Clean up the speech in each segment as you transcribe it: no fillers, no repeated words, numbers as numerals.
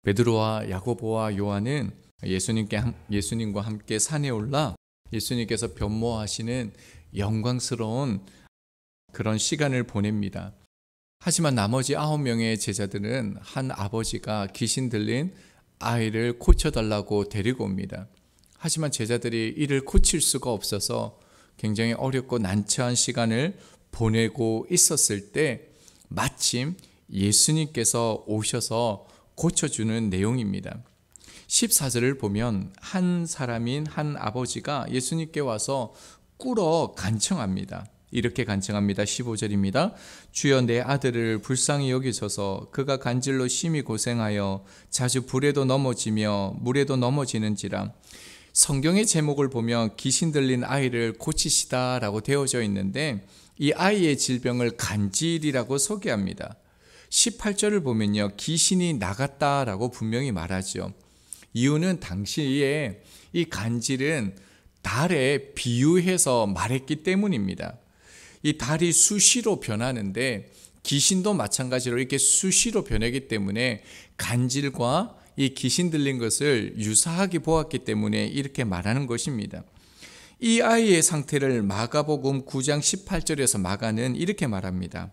베드로와 야고보와 요한은 예수님과 함께 산에 올라 예수님께서 변모하시는 영광스러운 그런 시간을 보냅니다. 하지만 나머지 9명의 제자들은 한 아버지가 귀신 들린 아이를 고쳐달라고 데리고 옵니다. 하지만 제자들이 이를 고칠 수가 없어서 굉장히 어렵고 난처한 시간을 보내고 있었을 때 마침 예수님께서 오셔서 고쳐주는 내용입니다. 14절을 보면 한 사람인 한 아버지가 예수님께 와서 꿇어 간청합니다. 이렇게 간청합니다. 15절입니다. 주여, 내 아들을 불쌍히 여기소서. 그가 간질로 심히 고생하여 자주 불에도 넘어지며 물에도 넘어지는지라. 성경의 제목을 보면 귀신 들린 아이를 고치시다라고 되어져 있는데 이 아이의 질병을 간질이라고 소개합니다. 18절을 보면요, 귀신이 나갔다라고 분명히 말하죠. 이유는 당시에 이 간질은 달에 비유해서 말했기 때문입니다. 이 달이 수시로 변하는데 귀신도 마찬가지로 이렇게 수시로 변하기 때문에 간질과 이 귀신 들린 것을 유사하게 보았기 때문에 이렇게 말하는 것입니다. 이 아이의 상태를 마가복음 9장 18절에서 마가는 이렇게 말합니다.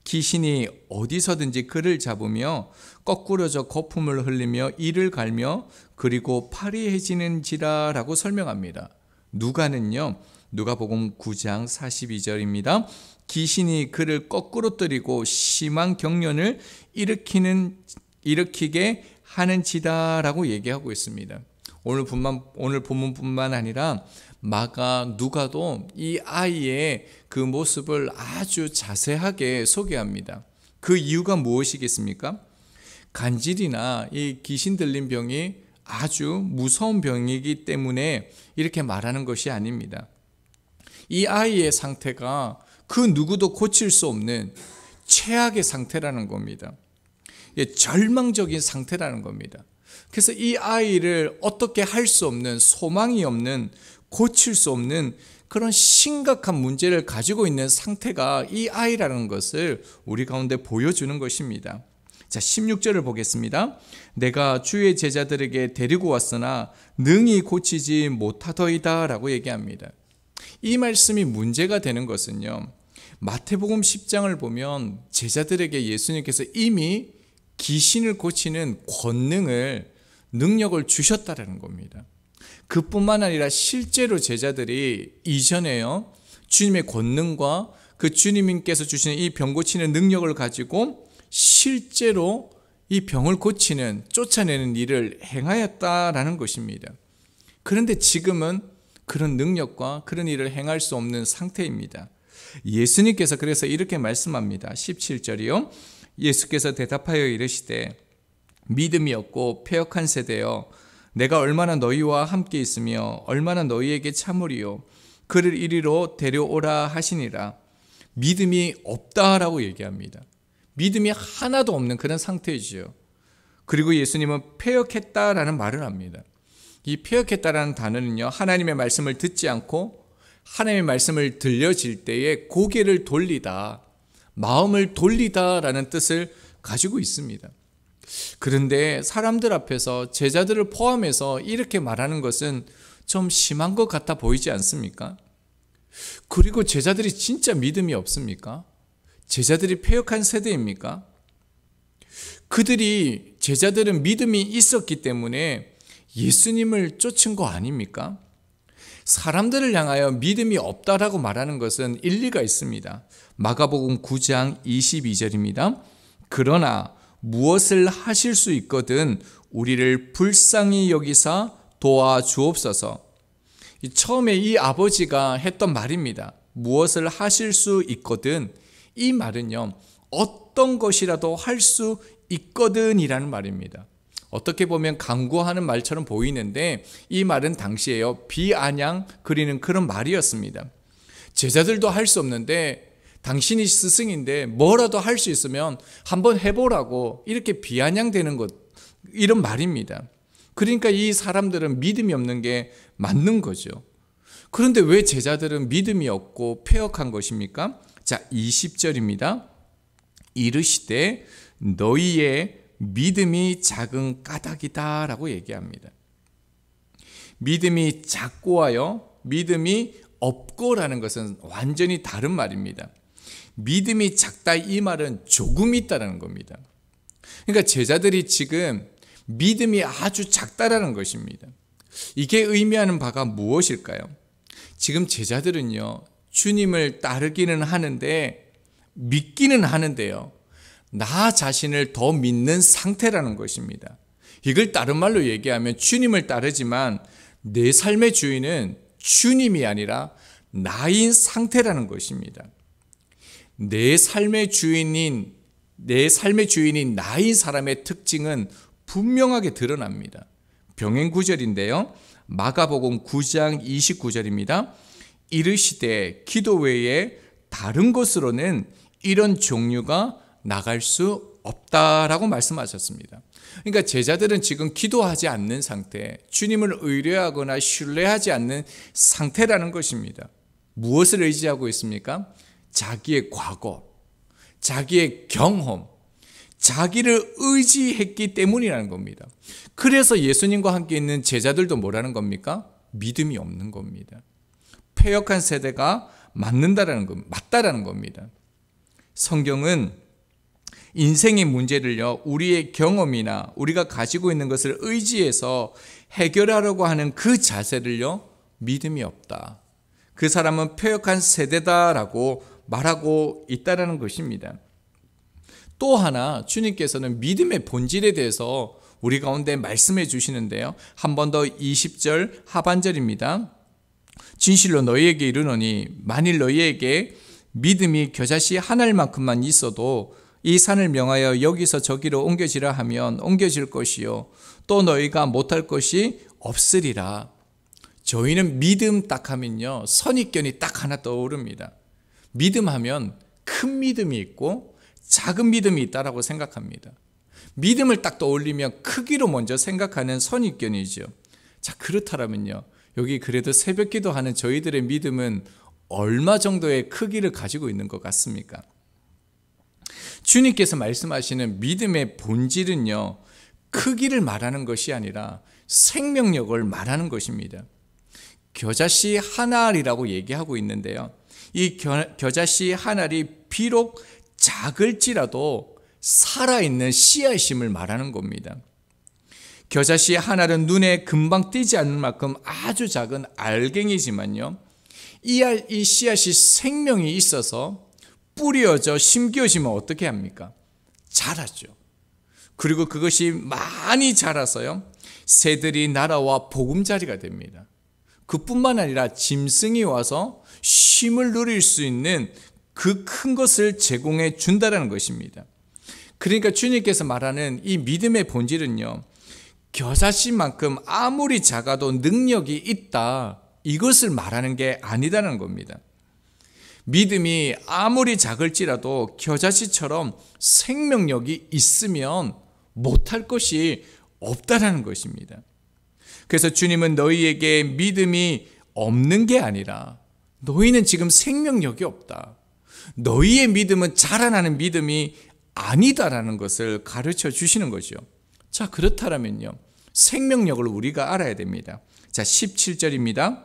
귀신이 어디서든지 그를 잡으며 거꾸러져 거품을 흘리며 이를 갈며 그리고 파리해지는지라 라고 설명합니다. 누가는요, 누가복음 9장 42절입니다. 귀신이 그를 거꾸로 때리고 심한 경련을 일으키게 하는지다 라고 얘기하고 있습니다. 오늘 본문뿐만 아니라 마가, 누가도 이 아이의 그 모습을 아주 자세하게 소개합니다. 그 이유가 무엇이겠습니까? 간질이나 이 귀신 들린 병이 아주 무서운 병이기 때문에 이렇게 말하는 것이 아닙니다. 이 아이의 상태가 그 누구도 고칠 수 없는 최악의 상태라는 겁니다. 절망적인 상태라는 겁니다. 그래서 이 아이를 어떻게 할 수 없는, 소망이 없는, 고칠 수 없는 그런 심각한 문제를 가지고 있는 상태가 이 아이라는 것을 우리 가운데 보여주는 것입니다. 자, 16절을 보겠습니다. 내가 주의 제자들에게 데리고 왔으나 능히 고치지 못하더이다 라고 얘기합니다. 이 말씀이 문제가 되는 것은요, 마태복음 10장을 보면 제자들에게 예수님께서 이미 귀신을 고치는 능력을 주셨다라는 겁니다. 그뿐만 아니라 실제로 제자들이 이전에요, 주님의 권능과 그 주님께서 주시는 이 병 고치는 능력을 가지고 실제로 이 병을 고치는, 쫓아내는 일을 행하였다라는 것입니다. 그런데 지금은 그런 능력과 그런 일을 행할 수 없는 상태입니다. 예수님께서 그래서 이렇게 말씀합니다. 17절이요. 예수께서 대답하여 이르시되 믿음이 없고 패역한 세대여, 내가 얼마나 너희와 함께 있으며 얼마나 너희에게 참으리요. 그를 이리로 데려오라 하시니라. 믿음이 없다라고 얘기합니다. 믿음이 하나도 없는 그런 상태이지요. 그리고 예수님은 패역했다라는 말을 합니다. 이 패역했다라는 단어는요, 하나님의 말씀을 듣지 않고 하나님의 말씀을 들려질 때에 고개를 돌리다, 마음을 돌리다라는 뜻을 가지고 있습니다. 그런데 사람들 앞에서, 제자들을 포함해서 이렇게 말하는 것은 좀 심한 것 같아 보이지 않습니까? 그리고 제자들이 진짜 믿음이 없습니까? 제자들이 패역한 세대입니까? 제자들은 믿음이 있었기 때문에 예수님을 쫓은 거 아닙니까? 사람들을 향하여 믿음이 없다라고 말하는 것은 일리가 있습니다. 마가복음 9장 22절입니다. 그러나 무엇을 하실 수 있거든 우리를 불쌍히 여기사 도와주옵소서. 처음에 이 아버지가 했던 말입니다. 무엇을 하실 수 있거든. 이 말은요, 어떤 것이라도 할 수 있거든 이라는 말입니다. 어떻게 보면 강구하는 말처럼 보이는데 이 말은 당시에요, 비아냥 그리는 그런 말이었습니다. 제자들도 할 수 없는데 당신이 스승인데 뭐라도 할 수 있으면 한번 해보라고 이렇게 비아냥되는 것, 이런 말입니다. 그러니까 이 사람들은 믿음이 없는 게 맞는 거죠. 그런데 왜 제자들은 믿음이 없고 패역한 것입니까? 자, 20절입니다. 이르시되 너희의 믿음이 작은 까닭이다라고 얘기합니다. 믿음이 작고와요, 믿음이 없고라는 것은 완전히 다른 말입니다. 믿음이 작다 이 말은 조금 있다라는 겁니다. 그러니까 제자들이 지금 믿음이 아주 작다라는 것입니다. 이게 의미하는 바가 무엇일까요? 지금 제자들은요, 주님을 따르기는 하는데, 믿기는 하는데요, 나 자신을 더 믿는 상태라는 것입니다. 이걸 다른 말로 얘기하면 주님을 따르지만 내 삶의 주인은 주님이 아니라 나인 상태라는 것입니다. 내 삶의 주인인 나인 사람의 특징은 분명하게 드러납니다. 병행 구절인데요, 마가복음 9장 29절입니다. 이르시되 기도 외에 다른 곳으로는 이런 종류가 나갈 수 없다라고 말씀하셨습니다. 그러니까 제자들은 지금 기도하지 않는 상태, 주님을 의뢰하거나 신뢰하지 않는 상태라는 것입니다. 무엇을 의지하고 있습니까? 자기의 과거, 자기의 경험, 자기를 의지했기 때문이라는 겁니다. 그래서 예수님과 함께 있는 제자들도 뭐라는 겁니까? 믿음이 없는 겁니다. 패역한 세대가 맞다라는 겁니다. 성경은 인생의 문제를요, 우리의 경험이나 우리가 가지고 있는 것을 의지해서 해결하려고 하는 그 자세를요, 믿음이 없다, 그 사람은 패역한 세대다라고 말하고 있다는 것입니다. 또 하나 주님께서는 믿음의 본질에 대해서 우리 가운데 말씀해 주시는데요, 한 번 더 20절 하반절입니다. 진실로 너희에게 이르노니 만일 너희에게 믿음이 겨자씨 하나만큼만 있어도 이 산을 명하여 여기서 저기로 옮겨지라 하면 옮겨질 것이요 또 너희가 못할 것이 없으리라. 저희는 믿음 딱 하면요, 선입견이 딱 하나 떠오릅니다. 믿음하면 큰 믿음이 있고 작은 믿음이 있다라고 생각합니다. 믿음을 딱 떠올리면 크기로 먼저 생각하는 선입견이죠. 자, 그렇다면요, 여기 그래도 새벽 기도하는 저희들의 믿음은 얼마 정도의 크기를 가지고 있는 것 같습니까? 주님께서 말씀하시는 믿음의 본질은요, 크기를 말하는 것이 아니라 생명력을 말하는 것입니다. 겨자씨 한 알이라고 얘기하고 있는데요, 이 겨자씨 한 알이 비록 작을지라도 살아있는 씨앗임을 말하는 겁니다. 겨자씨 한 알은 눈에 금방 띄지 않는 만큼 아주 작은 알갱이지만요, 이 씨앗이 생명이 있어서 뿌려져 심겨지면 어떻게 합니까? 자라죠. 그리고 그것이 많이 자라서요, 새들이 날아와 보금자리가 됩니다. 그뿐만 아니라 짐승이 와서 쉼을 누릴 수 있는 그 큰 것을 제공해 준다는 것입니다. 그러니까 주님께서 말하는 이 믿음의 본질은요, 겨자씨만큼 아무리 작아도 능력이 있다, 이것을 말하는 게 아니다는 겁니다. 믿음이 아무리 작을지라도 겨자씨처럼 생명력이 있으면 못할 것이 없다라는 것입니다. 그래서 주님은 너희에게 믿음이 없는 게 아니라 너희는 지금 생명력이 없다, 너희의 믿음은 자라나는 믿음이 아니다라는 것을 가르쳐 주시는 거죠. 자, 그렇다면요, 생명력을 우리가 알아야 됩니다. 자, 17절입니다.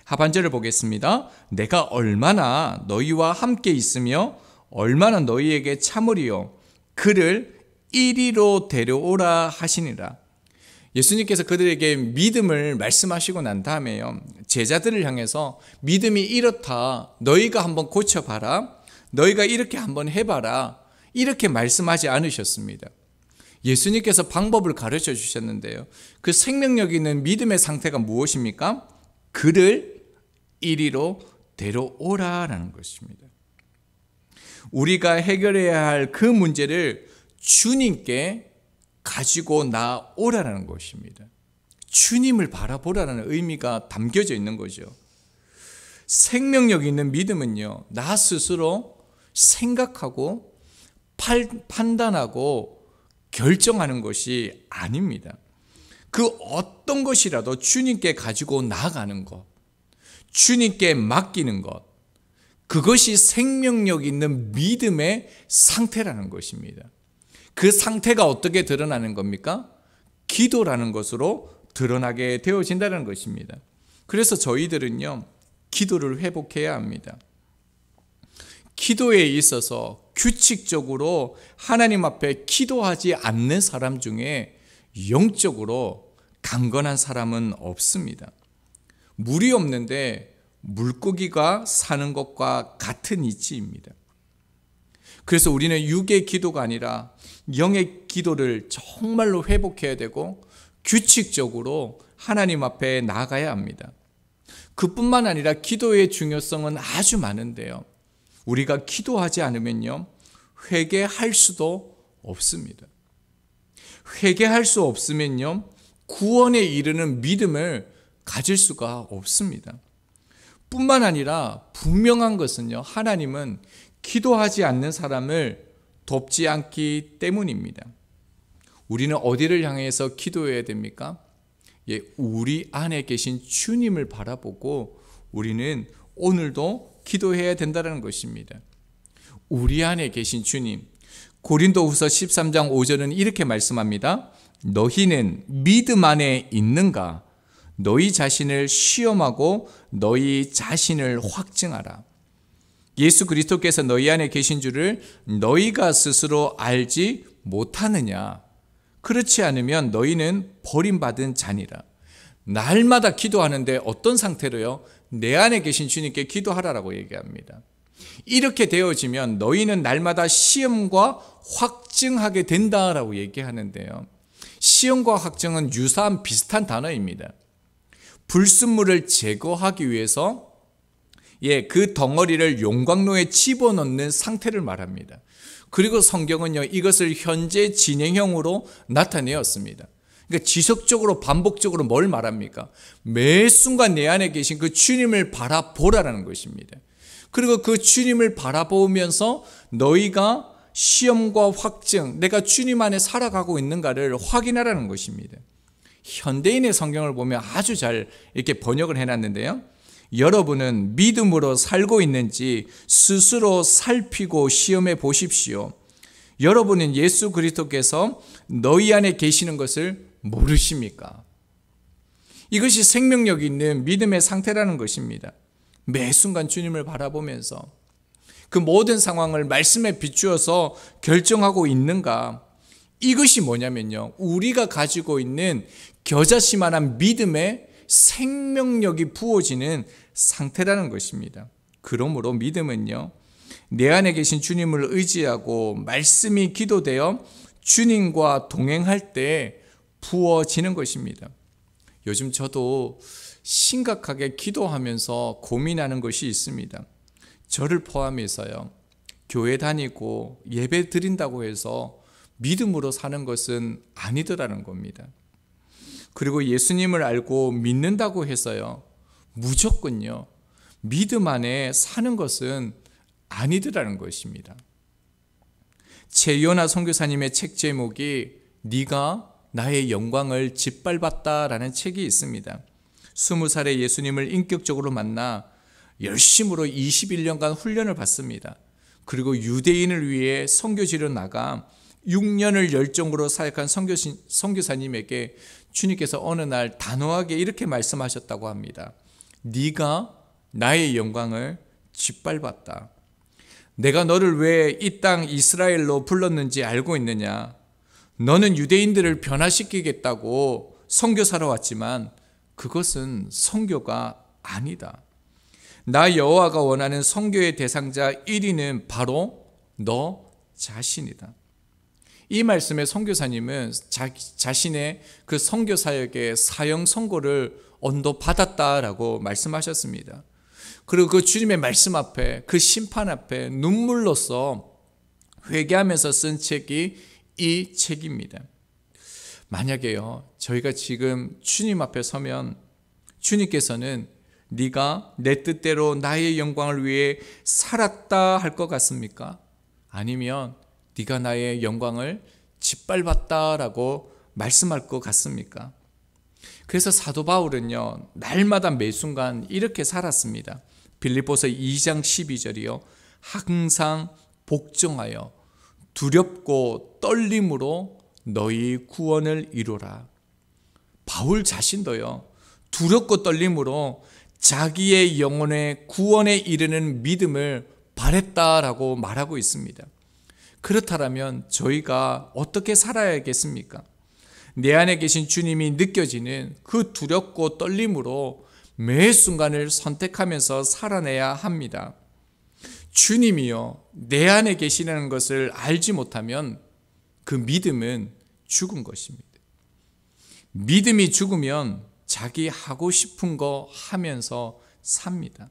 하반절을 보겠습니다. 내가 얼마나 너희와 함께 있으며 얼마나 너희에게 참으리요 그를 이리로 데려오라 하시니라. 예수님께서 그들에게 믿음을 말씀하시고 난 다음에요, 제자들을 향해서 믿음이 이렇다, 너희가 한번 고쳐봐라, 너희가 이렇게 한번 해봐라, 이렇게 말씀하지 않으셨습니다. 예수님께서 방법을 가르쳐 주셨는데요, 그 생명력 있는 믿음의 상태가 무엇입니까? 그를 이리로 데려오라라는 것입니다. 우리가 해결해야 할 그 문제를 주님께 가지고 나오라는 것입니다. 주님을 바라보라는 의미가 담겨져 있는 거죠. 생명력 있는 믿음은요, 나 스스로 생각하고 판단하고 결정하는 것이 아닙니다. 그 어떤 것이라도 주님께 가지고 나가는 것, 주님께 맡기는 것, 그것이 생명력 있는 믿음의 상태라는 것입니다. 그 상태가 어떻게 드러나는 겁니까? 기도라는 것으로 드러나게 되어진다는 것입니다. 그래서 저희들은요, 기도를 회복해야 합니다. 기도에 있어서 규칙적으로 하나님 앞에 기도하지 않는 사람 중에 영적으로 강건한 사람은 없습니다. 물이 없는데 물고기가 사는 것과 같은 이치입니다. 그래서 우리는 육의 기도가 아니라 영의 기도를 정말로 회복해야 되고 규칙적으로 하나님 앞에 나아가야 합니다. 그뿐만 아니라 기도의 중요성은 아주 많은데요, 우리가 기도하지 않으면요, 회개할 수도 없습니다. 회개할 수 없으면요, 구원에 이르는 믿음을 가질 수가 없습니다. 뿐만 아니라 분명한 것은요, 하나님은 기도하지 않는 사람을 돕지 않기 때문입니다. 우리는 어디를 향해서 기도해야 됩니까? 우리 안에 계신 주님을 바라보고 우리는 오늘도 기도해야 된다는 것입니다. 우리 안에 계신 주님, 고린도후서 13장 5절은 이렇게 말씀합니다. 너희는 믿음 안에 있는가? 너희 자신을 시험하고 너희 자신을 확증하라. 예수 그리스도께서 너희 안에 계신 줄을 너희가 스스로 알지 못하느냐? 그렇지 않으면 너희는 버림받은 자니라. 날마다 기도하는데 어떤 상태로요? 내 안에 계신 주님께 기도하라라고 얘기합니다. 이렇게 되어지면 너희는 날마다 시험과 확증하게 된다라고 얘기하는데요, 시험과 확증은 유사한 비슷한 단어입니다. 불순물을 제거하기 위해서 그 덩어리를 용광로에 집어넣는 상태를 말합니다. 그리고 성경은요, 이것을 현재 진행형으로 나타내었습니다. 그러니까 지속적으로 반복적으로 뭘 말합니까? 매 순간 내 안에 계신 그 주님을 바라보라는 것입니다. 그리고 그 주님을 바라보면서 너희가 시험과 확증, 내가 주님 안에 살아가고 있는가를 확인하라는 것입니다. 현대인의 성경을 보면 아주 잘 이렇게 번역을 해놨는데요, 여러분은 믿음으로 살고 있는지 스스로 살피고 시험해 보십시오. 여러분은 예수 그리스도께서 너희 안에 계시는 것을 모르십니까? 이것이 생명력 있는 믿음의 상태라는 것입니다. 매 순간 주님을 바라보면서 그 모든 상황을 말씀에 비추어서 결정하고 있는가? 이것이 뭐냐면요, 우리가 가지고 있는 겨자씨만한 믿음의 생명력이 부어지는 상태라는 것입니다. 그러므로 믿음은요, 내 안에 계신 주님을 의지하고 말씀이 기도되어 주님과 동행할 때 부어지는 것입니다. 요즘 저도 심각하게 기도하면서 고민하는 것이 있습니다. 저를 포함해서요, 교회 다니고 예배 드린다고 해서 믿음으로 사는 것은 아니더라는 겁니다. 그리고 예수님을 알고 믿는다고 해서요, 무조건요, 믿음 안에 사는 것은 아니더라는 것입니다. 최연아 선교사님의 책 제목이 네가 나의 영광을 짓밟았다라는 책이 있습니다. 20살에 예수님을 인격적으로 만나 열심으로 21년간 훈련을 받습니다. 그리고 유대인을 위해 선교지로 나가 6년을 열정으로 사역한 선교사님에게 주님께서 어느 날 단호하게 이렇게 말씀하셨다고 합니다. 네가 나의 영광을 짓밟았다. 내가 너를 왜 이 땅 이스라엘로 불렀는지 알고 있느냐? 너는 유대인들을 변화시키겠다고 선교사로 왔지만 그것은 선교가 아니다. 나 여호와가 원하는 선교의 대상자 1위는 바로 너 자신이다. 이 말씀에 선교사님은 자신의 그 선교 사역의 사형 선고를 언도받았다라고 말씀하셨습니다. 그리고 그 주님의 말씀 앞에, 그 심판 앞에 눈물로써 회개하면서 쓴 책이 이 책입니다. 만약에요, 저희가 지금 주님 앞에 서면 주님께서는 네가 내 뜻대로 나의 영광을 위해 살았다 할 것 같습니까? 아니면 네가 나의 영광을 짓밟았다라고 말씀할 것 같습니까? 그래서 사도 바울은요, 날마다 매 순간 이렇게 살았습니다. 빌립보서 2장 12절이요. 항상 복종하여 두렵고 떨림으로 너희 구원을 이루라. 바울 자신도요, 두렵고 떨림으로 자기의 영혼의 구원에 이르는 믿음을 바랬다라고 말하고 있습니다. 그렇다면 저희가 어떻게 살아야겠습니까? 내 안에 계신 주님이 느껴지는 그 두렵고 떨림으로 매 순간을 선택하면서 살아내야 합니다. 주님이요, 내 안에 계시다는 것을 알지 못하면 그 믿음은 죽은 것입니다. 믿음이 죽으면 자기 하고 싶은 거 하면서 삽니다.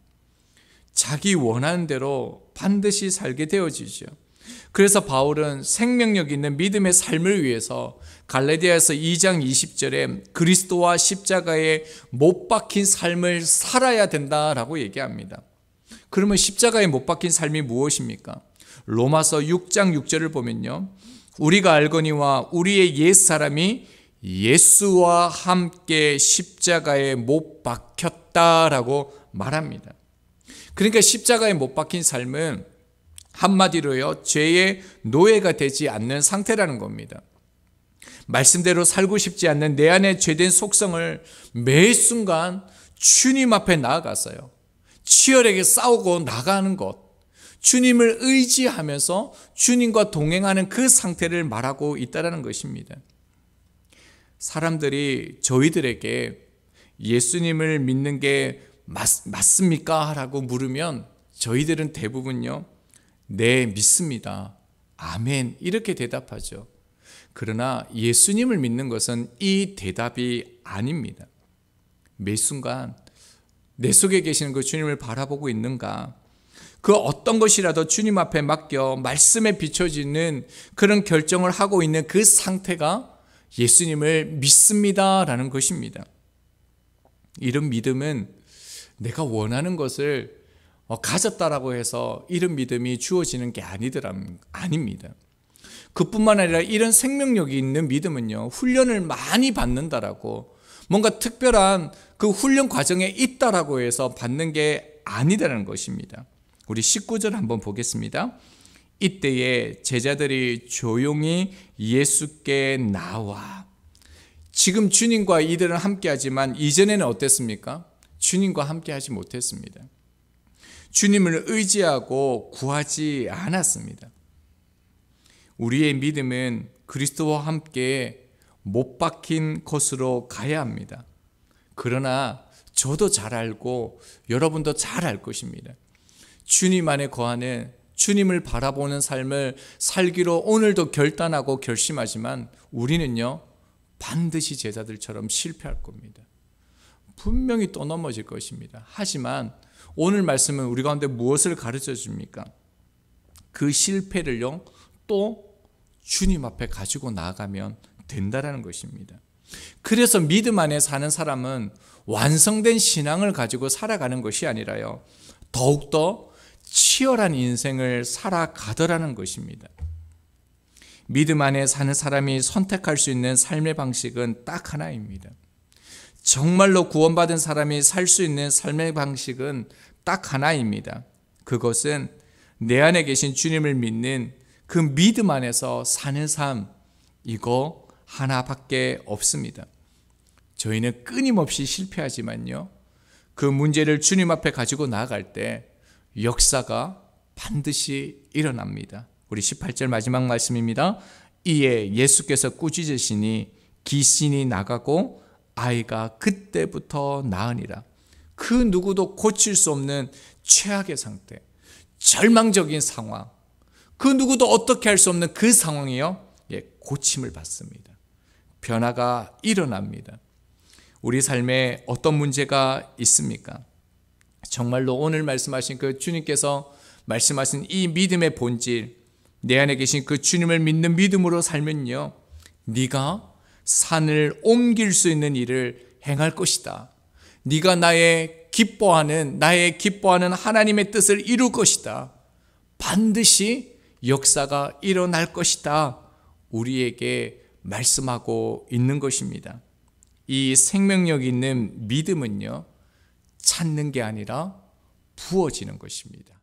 자기 원하는 대로 반드시 살게 되어지죠. 그래서 바울은 생명력 있는 믿음의 삶을 위해서 갈라디아서 2장 20절에 그리스도와 십자가에 못 박힌 삶을 살아야 된다라고 얘기합니다. 그러면 십자가에 못 박힌 삶이 무엇입니까? 로마서 6장 6절을 보면요, 우리가 알거니와 우리의 옛사람이 예수와 함께 십자가에 못 박혔다라고 말합니다. 그러니까 십자가에 못 박힌 삶은 한마디로요, 죄의 노예가 되지 않는 상태라는 겁니다. 말씀대로 살고 싶지 않는 내 안의 죄된 속성을 매 순간 주님 앞에 나아가서요, 치열하게 싸우고 나가는 것, 주님을 의지하면서 주님과 동행하는 그 상태를 말하고 있다는 것입니다. 사람들이 저희들에게 예수님을 믿는 게 맞습니까? 라고 물으면 저희들은 대부분요, 네, 믿습니다. 아멘. 이렇게 대답하죠. 그러나 예수님을 믿는 것은 이 대답이 아닙니다. 매 순간 내 속에 계시는 그 주님을 바라보고 있는가? 그 어떤 것이라도 주님 앞에 맡겨 말씀에 비춰지는 그런 결정을 하고 있는 그 상태가 예수님을 믿습니다라는 것입니다. 이런 믿음은 내가 원하는 것을 가졌다라고 해서 이런 믿음이 주어지는 게 아닙니다. 그뿐만 아니라 이런 생명력이 있는 믿음은요, 훈련을 많이 받는다라고, 뭔가 특별한 그 훈련 과정에 있다라고 해서 받는 게 아니다라는 것입니다. 우리 19절 한번 보겠습니다. 이때에 제자들이 조용히 예수께 나와. 지금 주님과 이들은 함께하지만 이전에는 어땠습니까? 주님과 함께하지 못했습니다. 주님을 의지하고 구하지 않았습니다. 우리의 믿음은 그리스도와 함께 못 박힌 곳으로 가야 합니다. 그러나 저도 잘 알고 여러분도 잘 알 것입니다. 주님 안에 거하는, 주님을 바라보는 삶을 살기로 오늘도 결단하고 결심하지만 우리는요, 반드시 제자들처럼 실패할 겁니다. 분명히 또 넘어질 것입니다. 하지만 오늘 말씀은 우리 가운데 무엇을 가르쳐 줍니까? 그 실패를요, 또 주님 앞에 가지고 나아가면 된다라는 것입니다. 그래서 믿음 안에 사는 사람은 완성된 신앙을 가지고 살아가는 것이 아니라요, 더욱더 치열한 인생을 살아가더라는 것입니다. 믿음 안에 사는 사람이 선택할 수 있는 삶의 방식은 딱 하나입니다. 정말로 구원받은 사람이 살 수 있는 삶의 방식은 딱 하나입니다. 그것은 내 안에 계신 주님을 믿는 그 믿음 안에서 사는 삶, 이거 하나밖에 없습니다. 저희는 끊임없이 실패하지만요, 그 문제를 주님 앞에 가지고 나아갈 때 역사가 반드시 일어납니다. 우리 18절 마지막 말씀입니다. 이에 예수께서 꾸짖으시니 귀신이 나가고 아이가 그때부터 나으니라. 그 누구도 고칠 수 없는 최악의 상태, 절망적인 상황, 그 누구도 어떻게 할 수 없는 그 상황이요, 고침을 받습니다. 변화가 일어납니다. 우리 삶에 어떤 문제가 있습니까? 정말로 오늘 말씀하신 그 주님께서 말씀하신 이 믿음의 본질, 내 안에 계신 그 주님을 믿는 믿음으로 살면요, 네가 산을 옮길 수 있는 일을 행할 것이다. 네가 나의 기뻐하는 하나님의 뜻을 이룰 것이다. 반드시 역사가 일어날 것이다. 우리에게 말씀하고 있는 것입니다. 이 생명력 있는 믿음은요, 찾는 게 아니라 부어지는 것입니다.